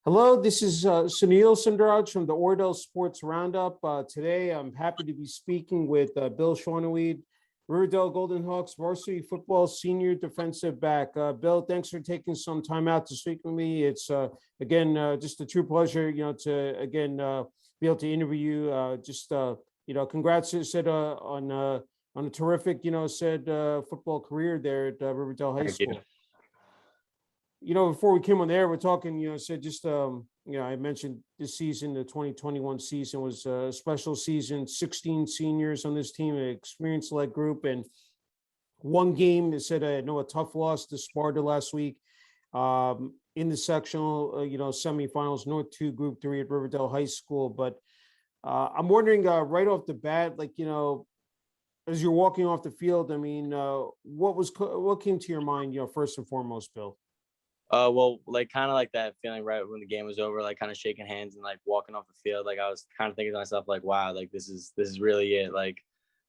Hello, this is Sunil Sunder Raj from the Ordell Sports Roundup. Today, I'm happy to be speaking with Bill Schwanewede, Riverdale Golden Hawks varsity football senior defensive back. Bill, thanks for taking some time out to speak with me. It's again just a true pleasure, to again be able to interview you. Congrats, said on a terrific, football career there at Riverdale High Thank you. School. Before we came on the air, we're talking, I mentioned this season, the 2021 season was a special season, 16 seniors on this team, an experience-led group, and one game that said, I know a tough loss to Sparta last week in the sectional, semifinals, North 2, Group 3 at Riverdale High School. But I'm wondering right off the bat, as you're walking off the field, what came to your mind, first and foremost, Bill? Kind of like that feeling right when the game was over, like kind of shaking hands and like walking off the field. Like I was kind of thinking to myself, like, wow, like this is really it. Like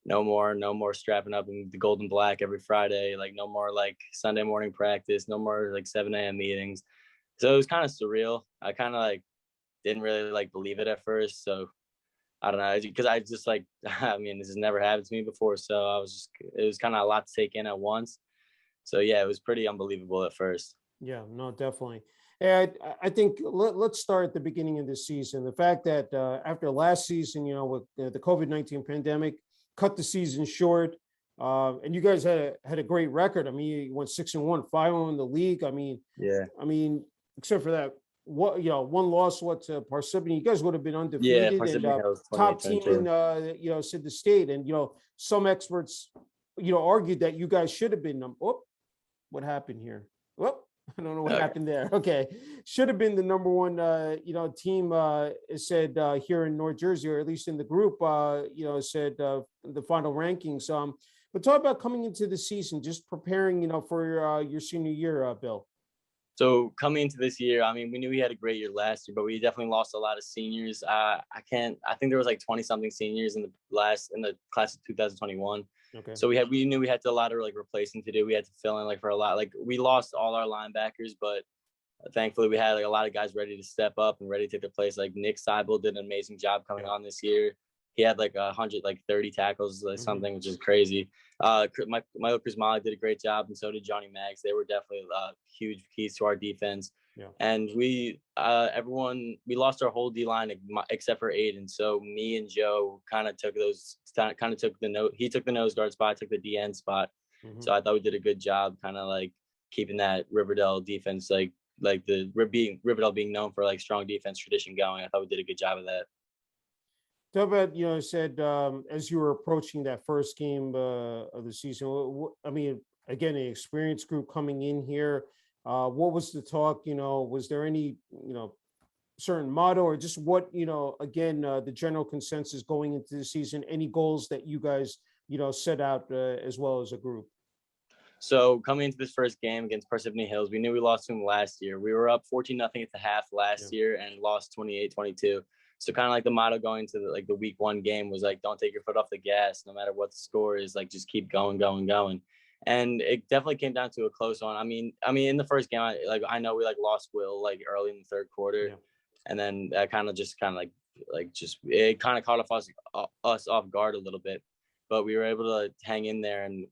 no more strapping up in the gold and black every Friday. Like no more like Sunday morning practice, no more like 7 a.m. meetings. So it was kind of surreal. I kind of like didn't really like believe it at first. So I don't know, because I just like, this has never happened to me before. So it was kind of a lot to take in at once. So yeah, it was pretty unbelievable at first. Yeah, no, definitely. And I think let's start at the beginning of this season. The fact that after last season, with the COVID-19 pandemic, cut the season short, and you guys had a great record. You went 6-1, 5-0 in the league. Yeah. Except for that, one loss to Parsippany, you guys would have been Yeah, undefeated and Parsippany was top team 2022. in Sid the state. And some experts argued that you guys should have been. What happened here? Well, I don't know what happened there. Okay. Should have been the number one, team, said here in North Jersey, or at least in the group, said the final rankings. But talk about coming into the season, just preparing, for your senior year, Bill. So coming into this year, we knew we had a great year last year, but we definitely lost a lot of seniors. I think there was like 20 something seniors in the class of 2021. Okay. So we knew we had a lot of like replacing to do. We had to fill in like for a lot. Like we lost all our linebackers, but thankfully we had like a lot of guys ready to step up and ready to take their place. Like Nick Seibel did an amazing job coming on this year. He had like 130 tackles, like something, which is crazy. Michael Kruzmalik did a great job, and so did Johnny Maggs. They were definitely huge keys to our defense. Yeah. And we lost our whole D line except for Aiden. So me and Joe kind of took the note. He took the nose guard spot, I took the DN spot. So I thought we did a good job, kind of like keeping that Riverdale defense, like Riverdale being known for like strong defense tradition going. I thought we did a good job of that. Talk about, said as you were approaching that first game of the season, again, an experienced group coming in here. What was the talk? Was there any, certain motto or just what, again, the general consensus going into the season, any goals that you guys, set out as well as a group? So coming into this first game against Parsippany Hills, we knew we lost to them last year. We were up 14-0 at the half last year and lost 28-22. So kind of like the motto going to the week one game was like, don't take your foot off the gas, no matter what the score is, like just keep going. And it definitely came down to a close one. In the first game, I know we lost Will like early in the third quarter, and then that kind of it kind of caught us off guard a little bit, but we were able to hang in there and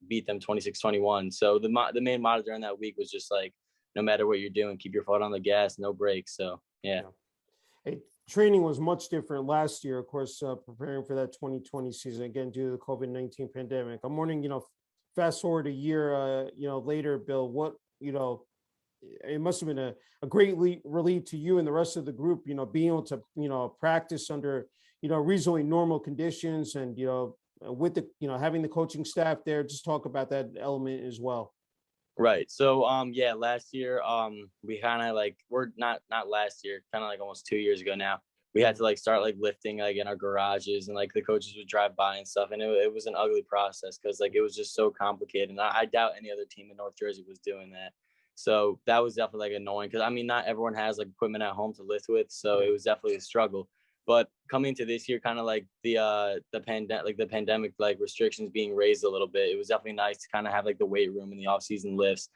beat them 26-21. So the main motto during that week was just like, no matter what you're doing, keep your foot on the gas, no brakes. So yeah. Hey, training was much different last year, of course, preparing for that 2020 season, again, due to the COVID-19 pandemic. I'm wondering, fast forward a year, later, Bill, what, it must have been a great relief to you and the rest of the group, being able to, practice under, reasonably normal conditions and, with the, having the coaching staff there. Just talk about that element as well. Right. So, last year, we kind of we're not last year, kind of like almost 2 years ago now, we had to start lifting in our garages, and the coaches would drive by and stuff. And it was an ugly process because it was just so complicated. And I doubt any other team in North Jersey was doing that. So that was definitely annoying because not everyone has equipment at home to lift with. So it was definitely a struggle. But coming to this year, kind of the pandemic restrictions being raised a little bit, it was definitely nice to kind of have the weight room and the off season lifts.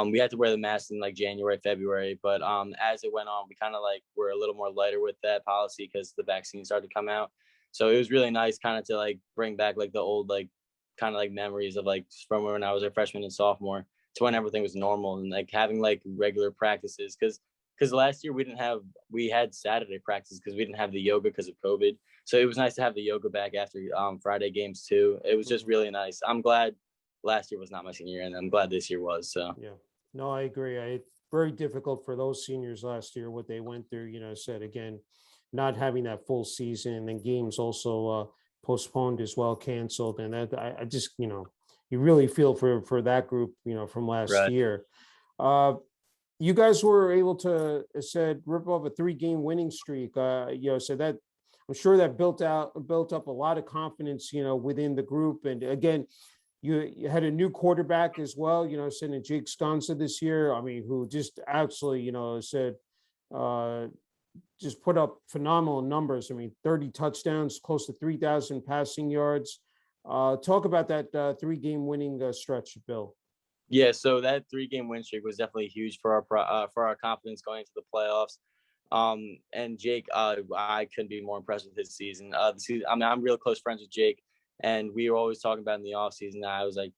we had to wear the mask in like January, February, but as it went on, we kind of like were a little more lighter with that policy because the vaccine started to come out. So it was really nice kind of to like bring back like the old like kind of like memories of like from when I was a freshman and sophomore to when everything was normal and like having like regular practices because last year we had Saturday practice because we didn't have the yoga because of COVID. So it was nice to have the yoga back after Friday games too. It was just really nice. I'm glad last year was not my senior year, and I'm glad this year was. So Yeah, no, I agree. It's very difficult for those seniors last year, what they went through, said again, not having that full season and then games also postponed as well, canceled. And that I just, you really feel for that group, from last right. year. You guys were able to, said, rip off a 3-game winning streak. So that I'm sure that built up a lot of confidence, within the group. And again, you had a new quarterback as well, sending Jake Sconza this year. I mean, who just absolutely, said, just put up phenomenal numbers. I mean, 30 touchdowns, close to 3,000 passing yards. Talk about that 3-game winning stretch, Bill. Yeah, so that 3-game win streak was definitely huge for our confidence going into the playoffs. And Jake, I couldn't be more impressed with his season. I mean, I'm real close friends with Jake, and we were always talking about in the offseason. I was like,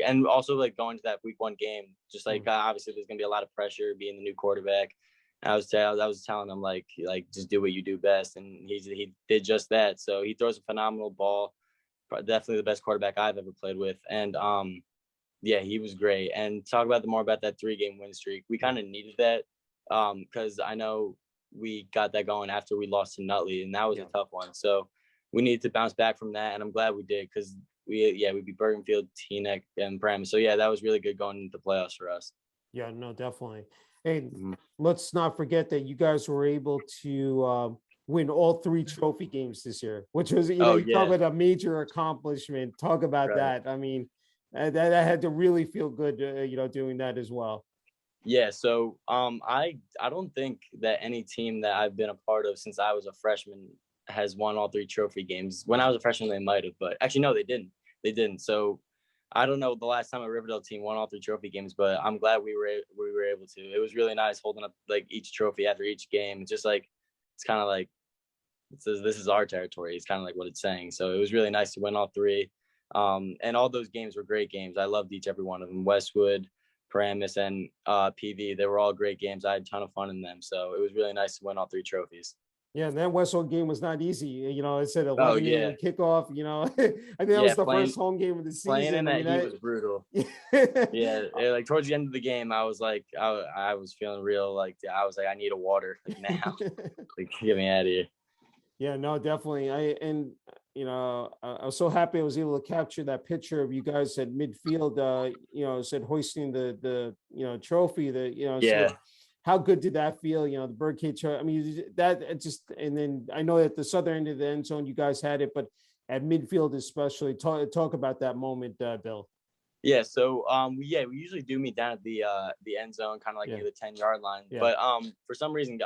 and also like going to that week 1 game, just like obviously there's gonna be a lot of pressure being the new quarterback. And I was telling him like just do what you do best, and he did just that. So he throws a phenomenal ball, definitely the best quarterback I've ever played with, and yeah, he was great. And talk about more about that 3-game win streak. We kind of needed that because I know we got that going after we lost to Nutley, and that was a tough one. So we needed to bounce back from that, and I'm glad we did because we beat Bergenfield, Teaneck, and Bremen. So yeah, that was really good going into the playoffs for us. Yeah, no, definitely. And let's not forget that you guys were able to win all 3 trophy games this year, which was, you talk about a major accomplishment. Talk about that. I mean, that had to really feel good, doing that as well. Yeah, so I don't think that any team that I've been a part of since I was a freshman has won all 3 trophy games. When I was a freshman, they might have, but actually no, they didn't. They didn't. So I don't know the last time a Riverdale team won all 3 trophy games, but I'm glad we were able to. It was really nice holding up like each trophy after each game. It's just like it's kind of like it says this is our territory. It's kind of like what it's saying. So it was really nice to win all 3. And all those games were great games. I loved every one of them. Westwood, Paramus, and PV. They were all great games. I had a ton of fun in them. So it was really nice to win all 3 trophies. Yeah, and that Westwood game was not easy. It said 11 a.m. kickoff. I think that was the first home game of the season. Playing in that heat was brutal. Like towards the end of the game, I was like, I was feeling real. Like I was like, I need a water now. Like get me out of here. Yeah, no, definitely. I was so happy I was able to capture that picture of you guys at midfield. Said hoisting the trophy. Said, how good did that feel? The birdcage. I mean, that just, and then I know at the southern end of the end zone, you guys had it, but at midfield especially, talk about that moment, Bill. Yeah, so we usually do meet down at the end zone, kind of like near the 10-yard line. Yeah. But for some reason,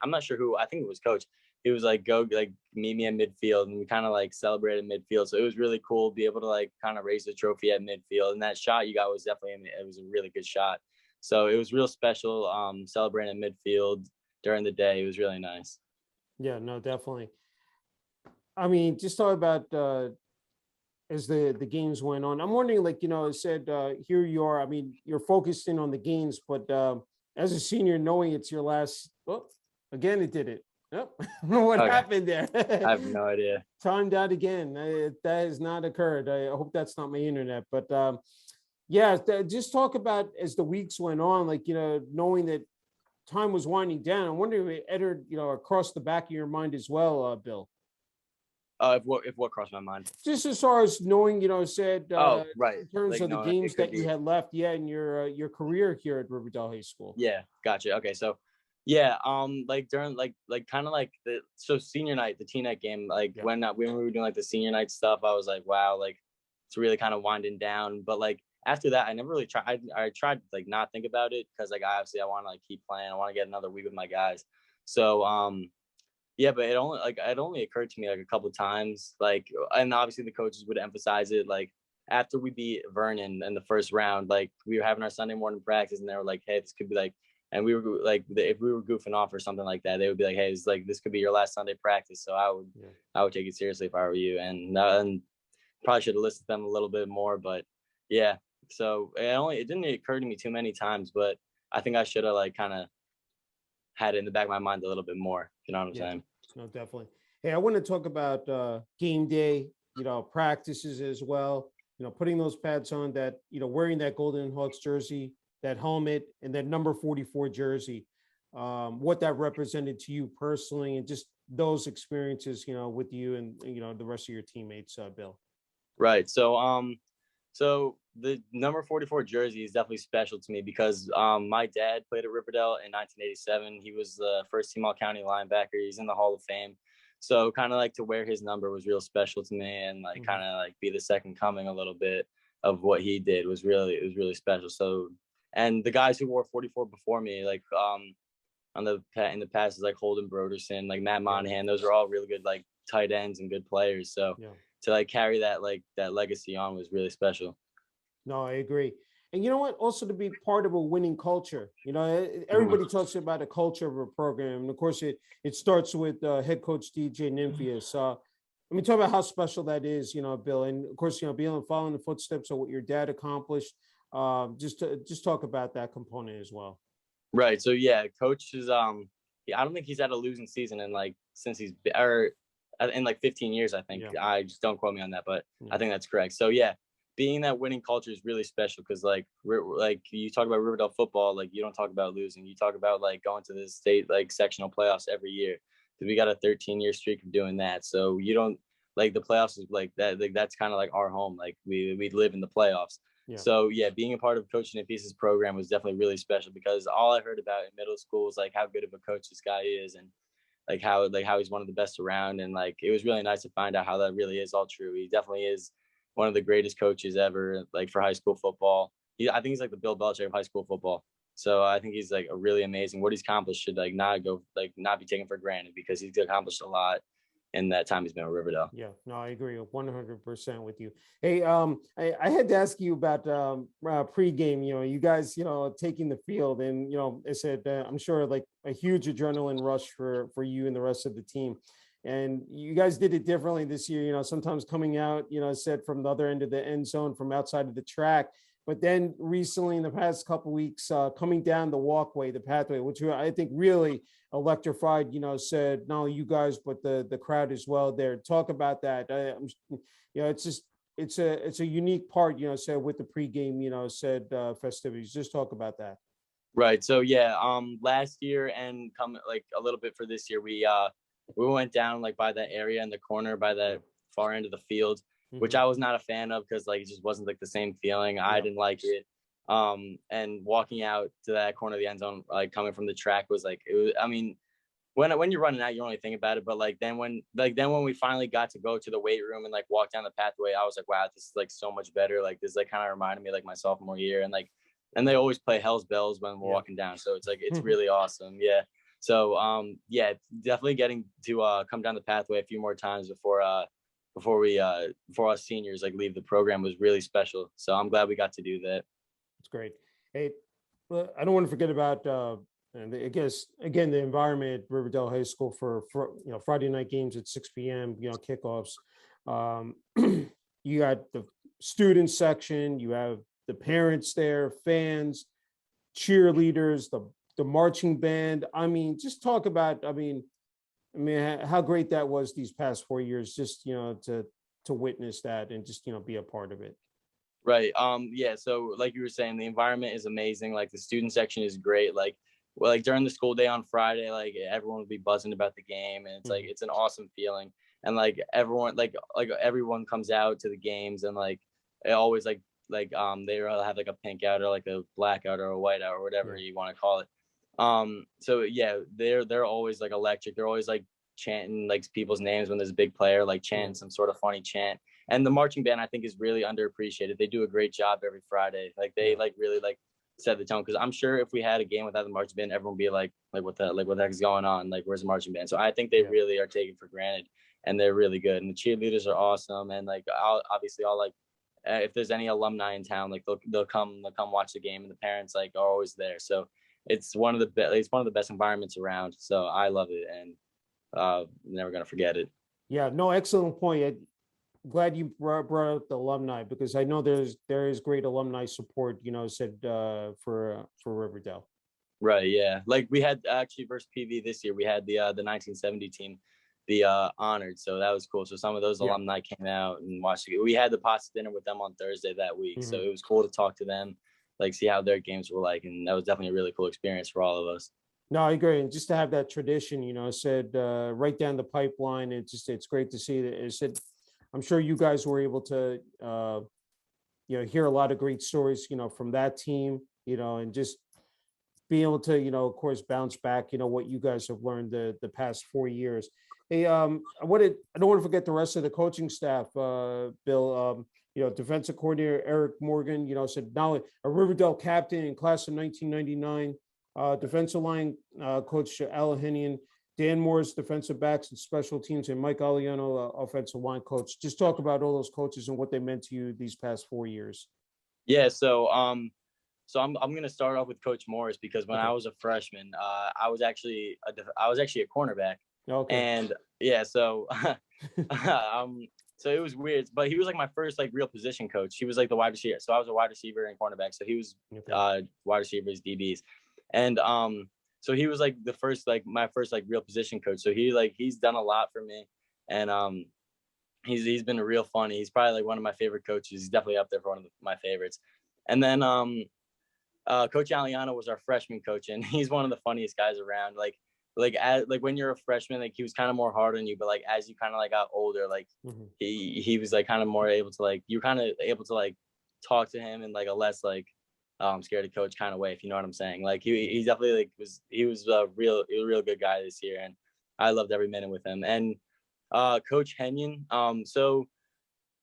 I'm not sure who. I think it was Coach. He was like, go like meet me at midfield, and we kind of like celebrated midfield. So it was really cool to be able to like kind of raise the trophy at midfield. And that shot you got was definitely it was a really good shot. So it was real special celebrating at midfield during the day. It was really nice. Yeah, no, definitely. I mean, just talk about as the games went on. I'm wondering, like, it said here you are. I mean, you're focused in on the games, but as a senior, knowing it's your last, again, it did it. Yep. What happened there? I have no idea. Timed out again. That has not occurred. I hope that's not my internet, but just talk about as the weeks went on, like, knowing that time was winding down. I'm wondering if it entered, across the back of your mind as well, Bill. If what crossed my mind? Just as far as knowing, said right. in terms of the games that you had left, in your career here at Riverdale High School. Yeah, gotcha. Okay, so yeah, like during like kind of like senior night, the Teaneck game, like when we were doing like the senior night stuff, I was like, wow, like it's really kind of winding down. But like after that, I never really tried. I tried to like not think about it because like obviously I want to like keep playing. I want to get another week with my guys. So yeah, but it only occurred to me like a couple of times, like, and obviously the coaches would emphasize it, like after we beat Vernon in the first round, like we were having our Sunday morning practice, and they were like, "Hey, this could be like," and we were like, if we were goofing off or something like that, they would be like, "Hey, this could be your last Sunday practice." So I would take it seriously if I were you, and probably should have listened to them a little bit more, but yeah. So it didn't occur to me too many times, but I think I should have like kind of had it in the back of my mind a little bit more. You know what I'm Yeah, saying? no, definitely. Hey, I want to talk about game day, practices as well, putting those pads on, that, wearing that Golden Hawks jersey, that helmet, and that number 44 jersey, what that represented to you personally, and just those experiences, with you and, the rest of your teammates, Bill. Right. So the number 44 jersey is definitely special to me because my dad played at Riverdale in 1987. He was the first team all-county linebacker. He's in the Hall of Fame. So kind of like to wear his number was real special to me, and like kind of like be the second coming a little bit of what he did was really special. So, and the guys who wore 44 before me, like in the past is like Holden Broderson, like Matt Monahan. Those are all really good like tight ends and good players. So to like carry that legacy on was really special. No, I agree. And you know what? Also to be part of a winning culture. Everybody talks about a culture of a program. And of course, it starts with head coach DJ Nymphius. Let me talk about how special that is, Bill. And of course, being following the footsteps of what your dad accomplished. Just talk about that component as well. Right. So yeah, coach is I don't think he's had a losing season in like since he's or in like 15 years, I think. I just don't quote me on that, but I think that's correct. So yeah, being that winning culture is really special because like you talk about Riverdale football, like you don't talk about losing. You talk about like going to the state like sectional playoffs every year. We got a 13-year streak of doing that. So you don't like the playoffs is like that. Like that's kind of like our home. Like we live in the playoffs. So yeah, being a part of Coach Nymphius' program was definitely really special because all I heard about in middle school was like how good of a coach this guy is, and like how he's one of the best around. And like it was really nice to find out how that really is all true. He definitely is one of the greatest coaches ever, like for high school football. I think he's like the Bill Belichick of high school football. So I think he's like a really amazing. What he's accomplished should like not be taken for granted because he's accomplished a lot in that time he's been at Riverdale. Yeah, no, I agree 100% with you. Hey, I had to ask you about pregame. You guys, taking the field, and I said I'm sure like a huge adrenaline rush for you and the rest of the team. And you guys did it differently this year. Sometimes coming out, said from the other end of the end zone, from outside of the track. But then recently, in the past couple of weeks, coming down the walkway, the pathway, which I think really electrified, said not only you guys, but the crowd as well there. Talk about that. It's just, it's a unique part, said with the pregame, said festivities. Just talk about that. Right. So yeah, last year and come like a little bit for this year, we went down like by that area in the corner by the far end of the field, which I was not a fan of because like it just wasn't like the same feeling. I didn't like it. And walking out to that corner of the end zone, like coming from the track was like, it was, I mean, when you're running out, you don't really think about it. But then when we finally got to go to the weight room and like walk down the pathway, I was like, wow, this is like so much better. Like this like kind of reminded me like my sophomore year, and they always play Hell's Bells when we're walking down. So it's like, it's really awesome. Yeah. So yeah, definitely getting to come down the pathway a few more times before us seniors like leave the program was really special. So I'm glad we got to do that. It's great. Hey, well, I don't want to forget about and I guess again the environment at Riverdale High School for Friday night games at 6 p.m. Kickoffs. You got the student section, you have the parents there, fans, cheerleaders, the marching band. I mean, just talk about. I mean, how great that was these past 4 years. Just to witness that and just be a part of it. Right. Yeah. So like you were saying, the environment is amazing. Like the student section is great. Like during the school day on Friday, like everyone would be buzzing about the game, and it's like it's an awesome feeling. And like everyone, like everyone comes out to the games, and like it always they have like a pink out or like a black out or a white out or whatever you want to call it. So yeah, they're always like electric. They're always like chanting like people's names when there's a big player, like chanting some sort of funny chant. And the marching band, I think, is really underappreciated. They do a great job every Friday. Like they like really like set the tone, because I'm sure if we had a game without the marching band, everyone would be like what the heck is going on? Like where's the marching band? So I think they really are taken for granted, and they're really good. And the cheerleaders are awesome, and like obviously all like if there's any alumni in town, like they'll come watch the game, and the parents like are always there. So it's one of the best environments around. So I love it, and never gonna forget it. Yeah, no, excellent point. Glad you brought up the alumni, because I know there is great alumni support, said for Riverdale. Right. Yeah. Like we had actually versus PV this year. We had the 1970 team, the honored. So that was cool. So some of those Yeah. alumni came out and watched it. We had the pasta dinner with them on Thursday that week. So Mhm. it was cool to talk to them, like see how their games were like, and that was definitely a really cool experience for all of us. No, I agree. And just to have that tradition, said right down the pipeline, it's great to see that. It said, I'm sure you guys were able to hear a lot of great stories, from that team, and just being able to, of course, bounce back, what you guys have learned the past 4 years. Hey, I don't want to forget the rest of the coaching staff, Bill. Defensive coordinator Eric Morgan, said now a Riverdale captain in class of 1999, defensive line coach Al Henian, Dan Moore's defensive backs and special teams, and Mike Aliano, offensive line coach. Just talk about all those coaches and what they meant to you these past 4 years. Yeah. So I'm gonna start off with Coach Morris, because when I Okay. was a freshman, I was actually a cornerback, Okay. and yeah, so so it was weird, but he was like my first like real position coach. He was like the wide receiver, so I was a wide receiver and cornerback, so he was Okay. wide receivers, DBs, and so he was like the first like my first like real position coach. So he's done a lot for me, and he's been real funny. He's probably like one of my favorite coaches. He's definitely up there for one of my favorites. And then Coach Aliano was our freshman coach, and he's one of the funniest guys around. Like when you're a freshman, like he was kind of more hard on you, but like as you kind of like got older, like Mhm. he was like kind of more able to like you're kind of able to like talk to him in like a less like I'm scared to coach kind of way, if you know what I'm saying. Like he definitely like was a real good guy this year, and I loved every minute with him. And Coach Henyon, so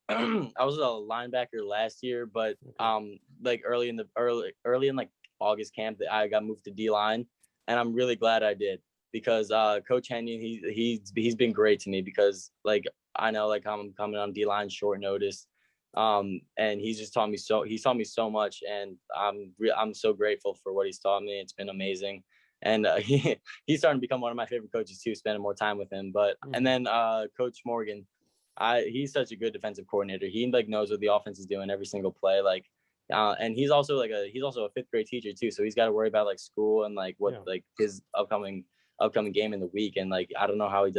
I was a linebacker last year, but Okay. like early in like August camp, I got moved to D line, and I'm really glad I did, because Coach Henry he's been great to me, because like I know like I'm coming on D line short notice, and he's taught me so much, and I'm so grateful for what he's taught me. It's been amazing. And he's starting to become one of my favorite coaches too, spending more time with him. But and Mhm. then Coach Morgan, he's such a good defensive coordinator. He like knows what the offense is doing every single play. Like, and he's also a fifth grade teacher too. So he's got to worry about like school and like what Yeah. like his upcoming game in the week. And like I don't know how he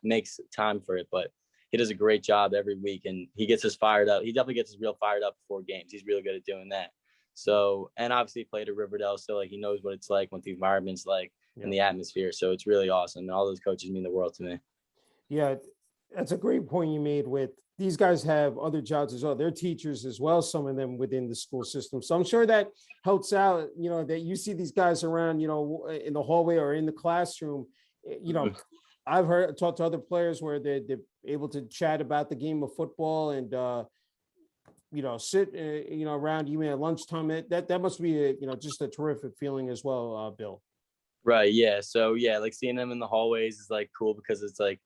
makes time for it, but he does a great job every week, and he gets us fired up. He definitely gets us real fired up before games. He's really good at doing that. So, and obviously he played at Riverdale, so like he knows what it's like, what the environment's like, and Yeah. the atmosphere. So it's really awesome. And all those coaches mean the world to me. Yeah, that's a great point you made. With these guys have other jobs as well. They're teachers as well, some of them within the school system. So I'm sure that helps out, that you see these guys around, in the hallway or in the classroom. I've talked to other players where they're able to chat about the game of football and, sit, around even at lunchtime. That must be, just a terrific feeling as well, Bill. Right. Yeah. So yeah, like seeing them in the hallways is like cool, because it's like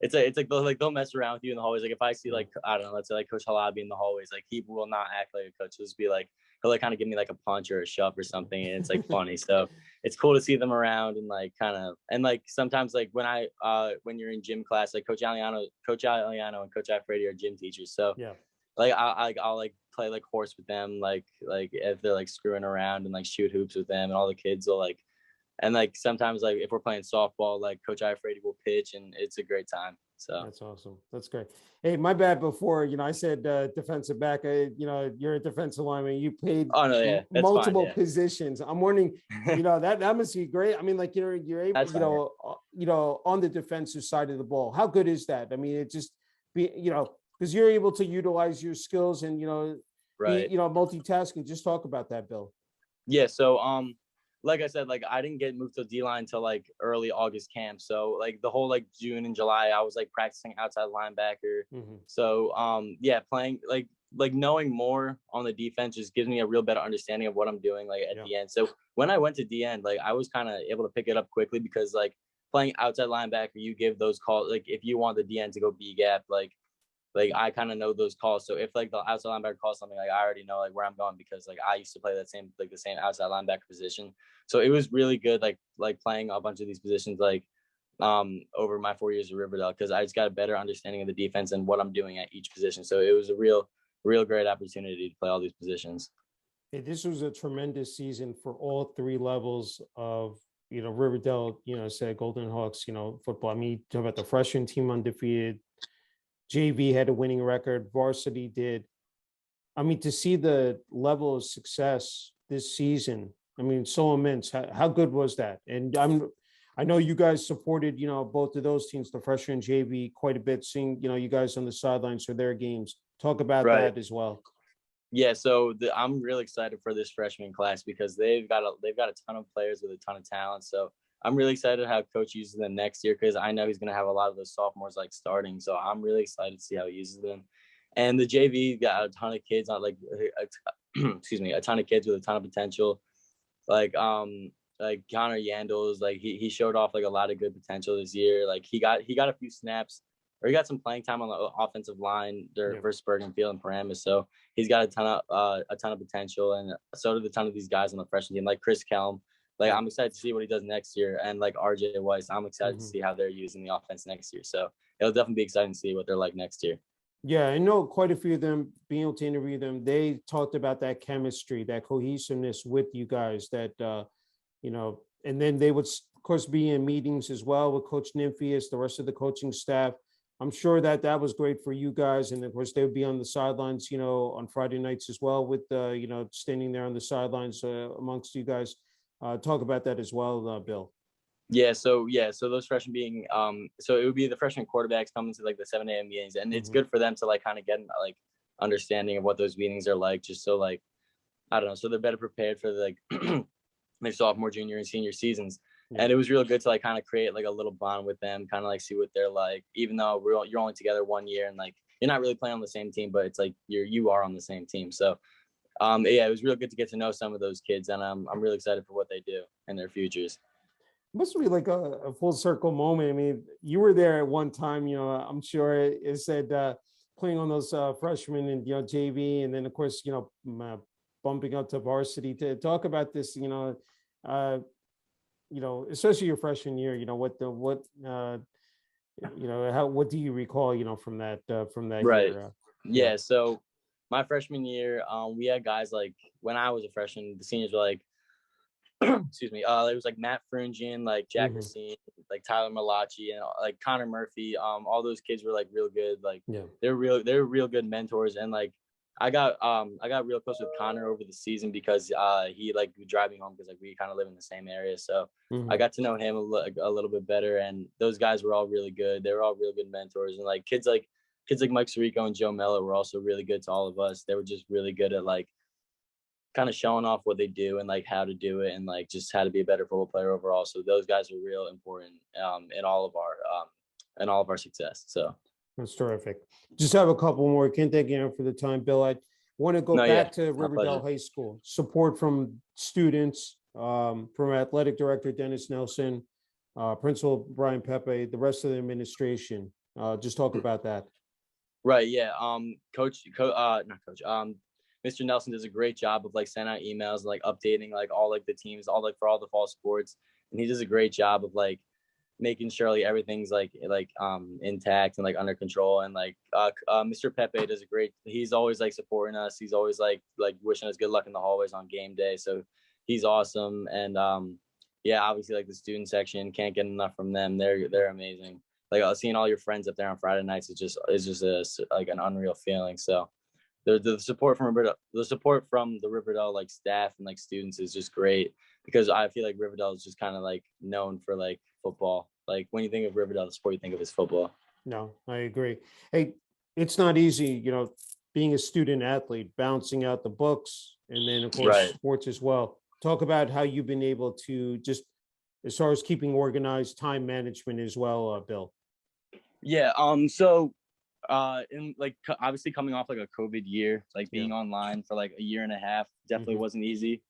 they'll mess around with you in the hallways. Like if I see Yeah. like I don't know, let's say like Coach Halabi in the hallways, like he will not act like a coach. He'll just be like he'll like kind of give me like a punch or a shove or something, and it's like funny. So it's cool to see them around, and like kind of, and like sometimes like when you're in gym class, like Coach Aliano and Coach Alfredi are gym teachers. So Yeah. like I'll like play like horse with them, like if they're like screwing around, and like shoot hoops with them, and all the kids will like, and like sometimes like if we're playing softball, like Coach Ifrady will pitch, and it's a great time. So That's awesome. That's great. Hey, my bad before, I said defensive back. You're a defensive lineman. You played oh no, yeah, that's fine. multiple Yeah. positions. I'm wondering, that must be great. I mean, like you're able, That's fine. Yeah. on the defensive side of the ball. How good is that? I mean, it just be, because you're able to utilize your skills and be Right. multitasking. Just talk about that, Bill. Yeah. So like I said, like I didn't get moved to D line until like early August camp. So like the whole like June and July, I was like practicing outside linebacker. Hmm. So yeah, playing like knowing more on the defense just gives me a real better understanding of what I'm doing like at Yeah. the end. So when I went to D end, like I was kind of able to pick it up quickly, because like playing outside linebacker, you give those calls like if you want the D end to go B gap, like like I kind of know those calls. So if like the outside linebacker calls something, like I already know like where I'm going because like I used to play the same outside linebacker position. So it was really good like playing a bunch of these positions like over my 4 years at Riverdale because I just got a better understanding of the defense and what I'm doing at each position. So it was a real great opportunity to play all these positions. Hey, this was a tremendous season for all three levels of, Riverdale, said Golden Hawks, football. I mean, talk about the freshman team undefeated, JV had a winning record, varsity did. I mean, to see the level of success this season, I mean, so immense. How good was that? And I know you guys supported, both of those teams, the freshman and JV, quite a bit. Seeing, you guys on the sidelines for their games. Talk about Right. that as well. Yeah, so I'm really excited for this freshman class because they've got a ton of players with a ton of talent. So I'm really excited how Coach uses them next year because I know he's going to have a lot of those sophomores like starting. So I'm really excited to see how he uses them. And the JV got a ton of kids on excuse me, a ton of kids with a ton of potential. Like Connor Yandles, like he showed off like a lot of good potential this year. Like he got a few snaps or he got some playing time on the offensive line versus Bergen Field and Paramus. So he's got a ton of potential, and so did a ton of these guys on the freshman team, like Chris Kelm. Like I'm excited to see what he does next year, and like RJ Weiss, I'm excited to see how they're using the offense next year. So it'll definitely be exciting to see what they're like next year. Yeah, I know quite a few of them, being able to interview them, they talked about that chemistry, that cohesiveness with you guys that, and then they would, of course, be in meetings as well with Coach Nymphius, the rest of the coaching staff. I'm sure that was great for you guys. And of course, they would be on the sidelines, on Friday nights as well with, standing there on the sidelines amongst you guys. Talk about that as well, Bill. So those freshmen being so it would be the freshman quarterbacks coming to like the 7 a.m. meetings, and it's good for them to like kind of get like understanding of what those meetings are like, just so like I don't know, so they're better prepared for like their sophomore, junior, and senior seasons. And it was real good to like kind of create like a little bond with them, kind of like see what they're like, even though you're only together 1 year and like you're not really playing on the same team, but it's like you are on the same team. So it was real good to get to know some of those kids, and I'm really excited for what they do in their futures. Must be like a full circle moment. I mean, you were there at one time, I'm sure it said playing on those freshmen and, JV, and then of course, bumping up to varsity. To talk about this, especially your freshman year, what do you recall, from that Right. year? Yeah. So my freshman year, we had guys like when I was a freshman, the seniors were like, excuse me, it was like Matt Frungian, like Jack Racine, like Tyler Malachi, and like Connor Murphy. All those kids were like real good. Like they're real good mentors. And like I got real close with Connor over the season because he like would drive me home because like we kind of live in the same area. So I got to know him a little bit better. And those guys were all really good. They were all real good mentors. And like kids like Mike Sirico and Joe Mello were also really good to all of us. They were just really good at like kind of showing off what they do and like how to do it and like just how to be a better football player overall. So those guys are real important in all of our success. So that's terrific. Just have a couple more. Can't thank you for the time, Bill. I want to go back to Riverdale High School. Support from students, from athletic director Dennis Nelson, Principal Brian Pepe, the rest of the administration. Just talk about that. Right. Yeah. Mr. Nelson does a great job of like sending out emails and like updating like all like the teams, all like for all the fall sports, and he does a great job of like making sure like everything's like intact and like under control. And like Mr. Pepe does a great. He's always like supporting us. He's always like wishing us good luck in the hallways on game day. So he's awesome. And obviously like the student section, can't get enough from them. They're amazing. Like seeing all your friends up there on Friday nights is just like an unreal feeling. So the support from the Riverdale like staff and like students is just great because I feel like Riverdale is just kind of like known for like football. Like when you think of Riverdale, the sport you think of is football. No, I agree. Hey, it's not easy, being a student athlete, bouncing out the books, and then of course sports as well. Talk about how you've been able to just, as far as keeping organized, time management as well, Bill. Yeah. So in like obviously coming off like a COVID year, like being online for like a year and a half definitely wasn't easy.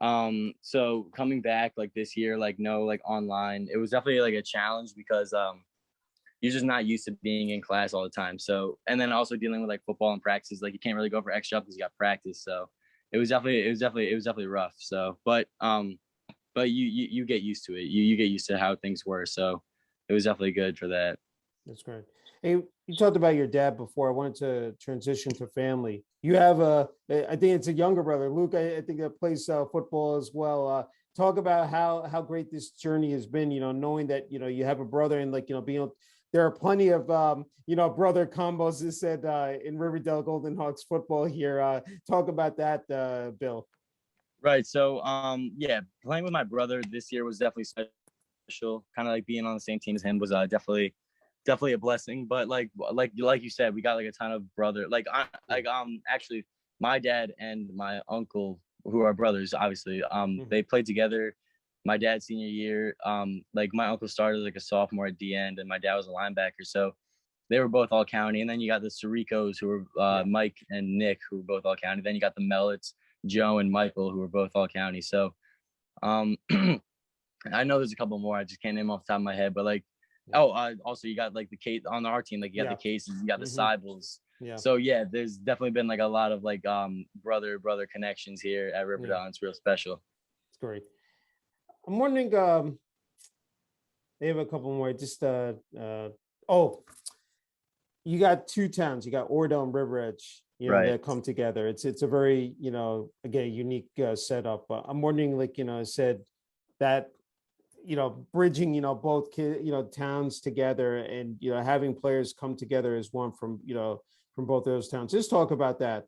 So coming back like this year, like no like online, it was definitely like a challenge because you're just not used to being in class all the time. So, and then also dealing with like football and practice, like you can't really go for extra because you got practice. So it was definitely rough. So, but you get used to it. You get used to how things were. So it was definitely good for that. That's great. Hey, you talked about your dad before. I wanted to transition to family. You have I think it's a younger brother, Luke. I think that plays football as well. Talk about how great this journey has been. Knowing that you have a brother and being. There are plenty of brother combos. As said in Riverdale Golden Hawks football here. Talk about that, Bill. Right. So yeah, playing with my brother this year was definitely special. Kind of like being on the same team as him was definitely a blessing. But like you said, we got like a ton of brother. Actually, my dad and my uncle, who are brothers, obviously, they played together my dad's senior year. Like my uncle started like a sophomore at the end, and my dad was a linebacker. So they were both all county. And then you got the Saricos, who were Mike and Nick, who were both all county. Then you got the Mellets, Joe and Michael, who were both all county. So I know there's a couple more. I just can't name off the top of my head. But like, also you got like the case on our team. Like you got the Cases, you got the Sybils. Yeah. So yeah, there's definitely been like a lot of like brother connections here at Riverdale. And it's real special. It's great. I'm wondering. They have a couple more. Just you got two towns. You got Ordell and River Edge. That come together. It's a very again unique setup. I'm wondering, like said that bridging both towns together and having players come together as one from both those towns. Just talk about that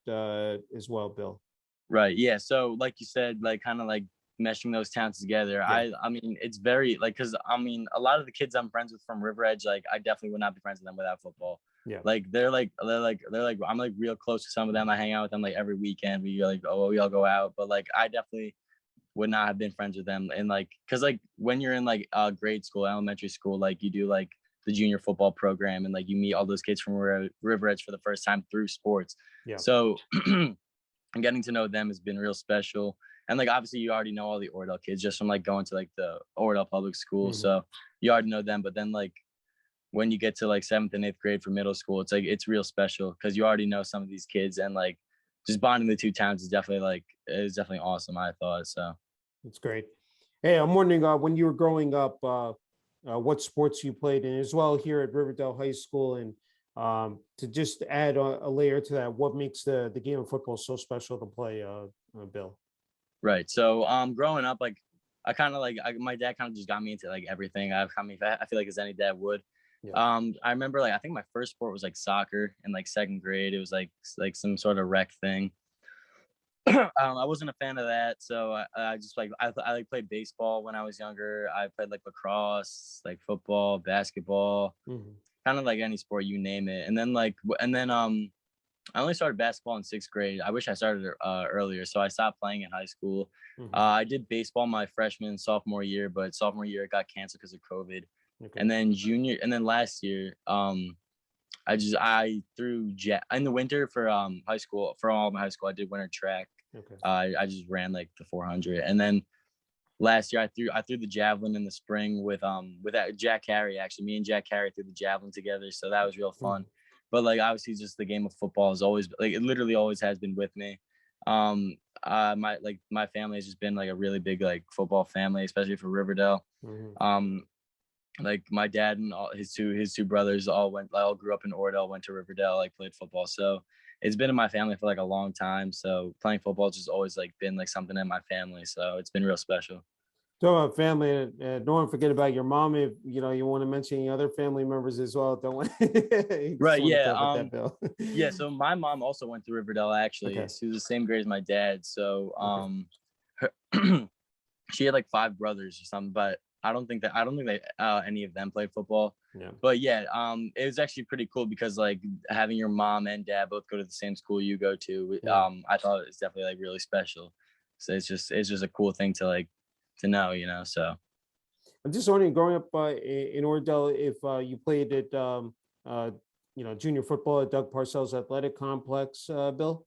as well, Bill. Right. Yeah. So like you said, like kind of like meshing those towns together. Yeah. I mean, it's very like, because I mean, a lot of the kids I'm friends with from River Edge, like I definitely would not be friends with them without football. Yeah. Like they're like I'm like real close to some of them. I hang out with them like every weekend. We all go out. But like I definitely would not have been friends with them. And like, cause like when you're in like grade school, elementary school, like you do like the junior football program and like you meet all those kids from River Edge for the first time through sports. Yeah. So getting to know them has been real special. And like obviously you already know all the Ordell kids just from like going to like the Ordell public school. So you already know them. But then like when you get to like 7th and 8th grade for middle school, it's like it's real special because you already know some of these kids, and like just bonding the two towns is definitely awesome, I thought. So it's great. Hey, I'm wondering when you were growing up, what sports you played in as well here at Riverdale High School, and to just add a layer to that, what makes the game of football so special to play, Bill? Right. So growing up, like I kind of like my dad kind of just got me into like everything. I feel like as any dad would. Yeah. I remember like I think my first sport was like soccer in like 2nd grade. It was like some sort of rec thing. I wasn't a fan of that, so I just like I played baseball when I was younger. I played like lacrosse, like football, basketball, kind of like any sport, you name it. And then I only started basketball in 6th grade. I wish I started earlier, so I stopped playing in high school. I did baseball my freshman and sophomore year, but sophomore year it got canceled because of COVID. Okay. And then last year, I threw in the winter for high school, for all my high school. I did winter track. Okay. I just ran like the 400, and then last year I threw the javelin in the spring with Jack Carey. Actually, me and Jack Carey threw the javelin together, so that was real fun. But like obviously, just the game of football is always like it literally always has been with me. My family has just been like a really big like football family, especially for Riverdale. Like my dad and all his two brothers all grew up in Ordell, went to Riverdale, like played football. So it's been in my family for like a long time. So playing football just always like been like something in my family. So it's been real special. So family, don't forget about your mom. If you want to mention any other family members as well. Don't right? Yeah. Yeah. So my mom also went to Riverdale. Actually, okay. She was the same grade as my dad. So she had like 5 brothers or something, but I don't think any of them played football. Yeah. But yeah, it was actually pretty cool because like having your mom and dad both go to the same school you go to, I thought it was definitely like really special. So it's just a cool thing to know, so. I'm just wondering, growing up in Ordell, if you played at, junior football at Doug Parcells Athletic Complex, Bill?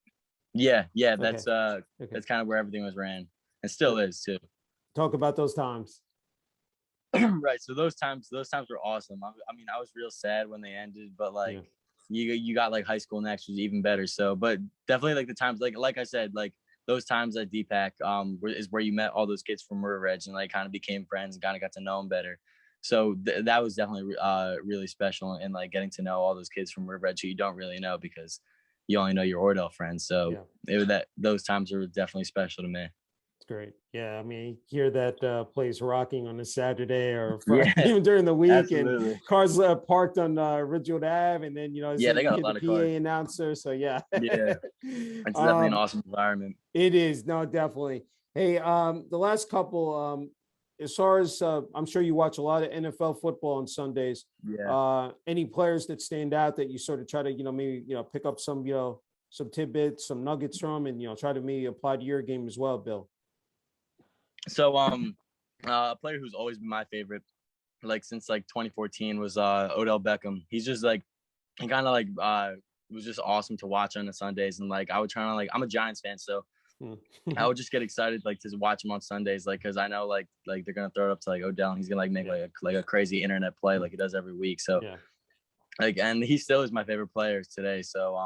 Yeah. That's that's kind of where everything was ran, and still is too. Talk about those times. Right. So those times were awesome. I mean, I was real sad when they ended, but like Yeah. you got like high school next, was even better. So, but definitely like the times, like I said, like those times at DPAC is where you met all those kids from River Edge and like kind of became friends and kind of got to know them better. So that was definitely really special, and like getting to know all those kids from River Edge who you don't really know because you only know your Ordell friends. So Yeah. those times were definitely special to me. It's great. Yeah, I mean, hear that place rocking on a Saturday or Yeah, even during the week, and absolutely. cars parked on Ridgewood Ave, and then Yeah, they you got a hear the lot of cars. PA announcer. So yeah, Yeah, it's definitely an um, awesome environment. it is no definitely. Hey, the last couple, as far as I'm sure you watch a lot of NFL football on Sundays. Yeah. Any players that stand out that you sort of try to maybe pick up some some tidbits, some nuggets from, and try to maybe apply to your game as well, Bill. So a player who's always been my favorite, like since like 2014, was Odell Beckham. He's just like he kind of like was just awesome to watch on the Sundays, and like I would try to like I'm a Giants fan, so I would just get excited like to watch him on Sundays, like because I know like they're gonna throw it up to like Odell, and he's gonna like make like a crazy internet play like he does every week. So Yeah. like, and he still is my favorite player today. So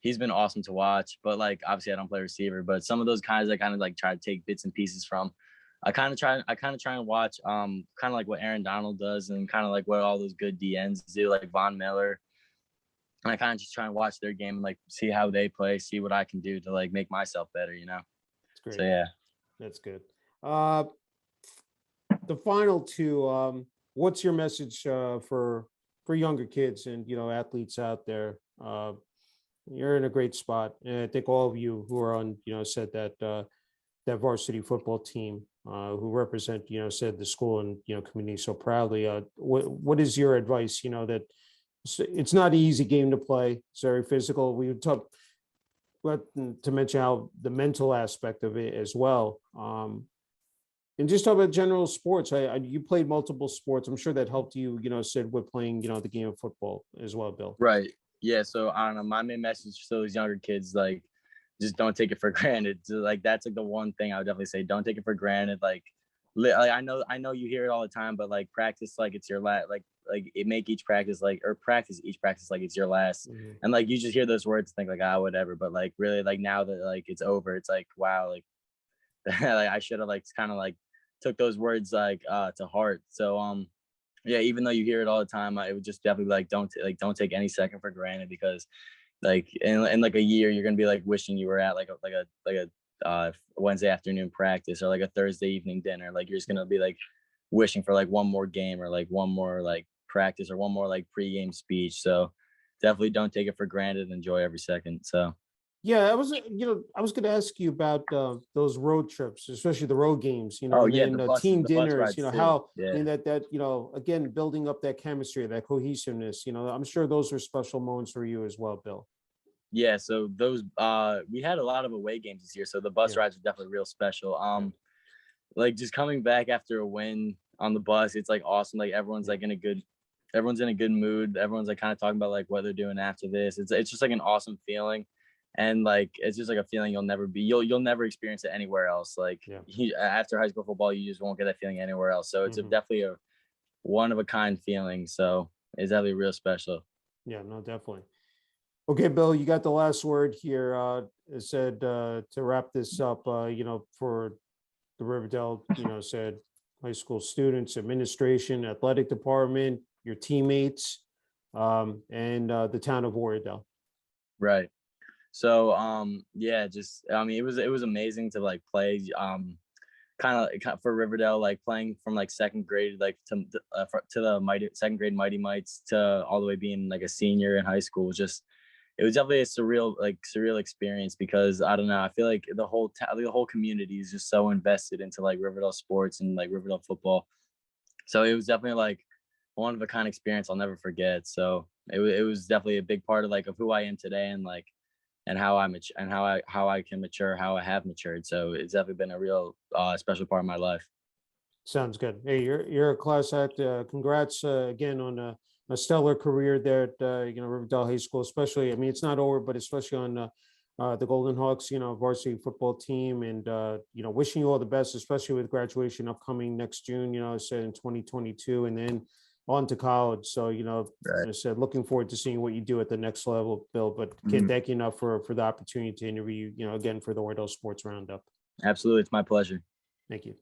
he's been awesome to watch. But like obviously I don't play receiver, but some of those guys I kind of like try to take bits and pieces from. I kind of try and watch kind of like what Aaron Donald does and kind of like what all those good DNs do, like Von Miller. And I kind of just try and watch their game and like see how they play, see what I can do to like make myself better, you know. It's great. So yeah. That's good. The final two, what's your message for younger kids and athletes out there? You're in a great spot, and I think all of you who are on said that varsity football team who represent said the school and community so proudly. What is your advice? That it's not an easy game to play. It's very physical. We would talk, but to mention how the mental aspect of it as well. And just talk about general sports. You played multiple sports. I'm sure that helped you, Sid, with playing, the game of football as well, Bill. Right. Yeah. So I don't know. My main message to those younger kids, like, just don't take it for granted. So, like, that's like the one thing I would definitely say. Don't take it for granted. Like I know you hear it all the time, but like practice like it's your last. Like it make each practice like or practice each practice like it's your last. Mm-hmm. And like you just hear those words, and think like whatever. But like really like now that like it's over, it's like wow, like like I should have like kind of like took those words like to heart. So yeah, even though you hear it all the time, it would just definitely like don't take any second for granted, because like in like a year you're gonna be like wishing you were at like a Wednesday afternoon practice or like a Thursday evening dinner. Like you're just gonna be like wishing for like one more game or like one more like practice or one more like pregame speech. So definitely don't take it for granted. Enjoy every second. So Yeah, I was going to ask you about those road trips, especially the road games, oh and yeah, then team the bus dinners, rides too. how, Yeah. that, again, building up that chemistry, that cohesiveness, I'm sure those are special moments for you as well, Bill. Yeah, so those we had a lot of away games this year, so the bus Yeah. rides are definitely real special. Yeah. Like just coming back after a win on the bus, it's like awesome. Like everyone's in a good mood. Everyone's like kind of talking about like what they're doing after this. It's just like an awesome feeling, and like it's just like a feeling you'll never experience it anywhere else. Like Yeah. after high school football, you just won't get that feeling anywhere else. So it's definitely a one of a kind feeling. So it's definitely real special. Yeah, no, definitely. Okay, Bill, you got the last word here. It said to wrap this up, for the Riverdale, said high school students, administration, athletic department, your teammates, and the town of Warriordale. Right. So yeah, just I mean it was amazing to like play kind of for Riverdale, like playing from like second grade like to the mighty second grade Mighty Mites to all the way being like a senior in high school was just it was definitely a surreal experience, because I don't know, I feel like the whole community is just so invested into like Riverdale sports and like Riverdale football. So it was definitely like one of a kind experience I'll never forget. So it was definitely a big part of like of who I am today, and like and how I can mature, how I have matured. So it's definitely been a real special part of my life. Sounds good. Hey, you're a class act. Congrats again on a stellar career there at Riverdale High School. Especially, I mean, it's not over, but especially on the Golden Hawks, varsity football team, and wishing you all the best, especially with graduation upcoming next June. I said in 2022, and then on to college. So Right. I said looking forward to seeing what you do at the next level, Bill. But can't thank you enough for the opportunity to interview you. Again for the Wardell Sports Roundup. Absolutely, it's my pleasure. Thank you.